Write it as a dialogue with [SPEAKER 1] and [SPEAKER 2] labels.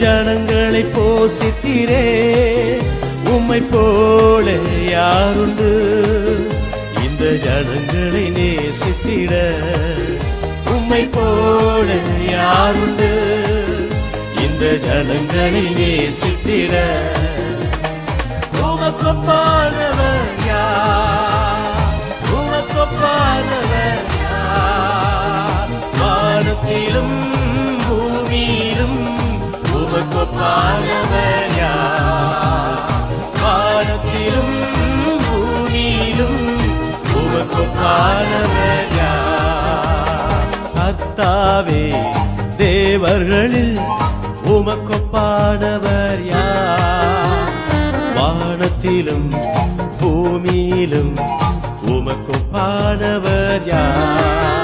[SPEAKER 1] ஜனங்களை போசித்தீரே, உம்மை போல யாருண்டு? இந்த ஜனங்களை நேசித்திட உம்மை போல யாருண்டு? இந்த ஜனங்களை நேசித்திட உமக்கொப்பானவர் யார்? உமக்கொப்பானவர் யார்? வானத்திலும் பூமியிலும் உமக்கொப்பானவர் யார்? வானத்திலும் பூமியிலும் உமக்கொப்பானவர் யார்? கர்த்தாவே, தேவர்களில் உமக்கொப்பானவர் யார்? வானத்திலும் பூமியிலும் உமக்கொப்பானவர் யார்?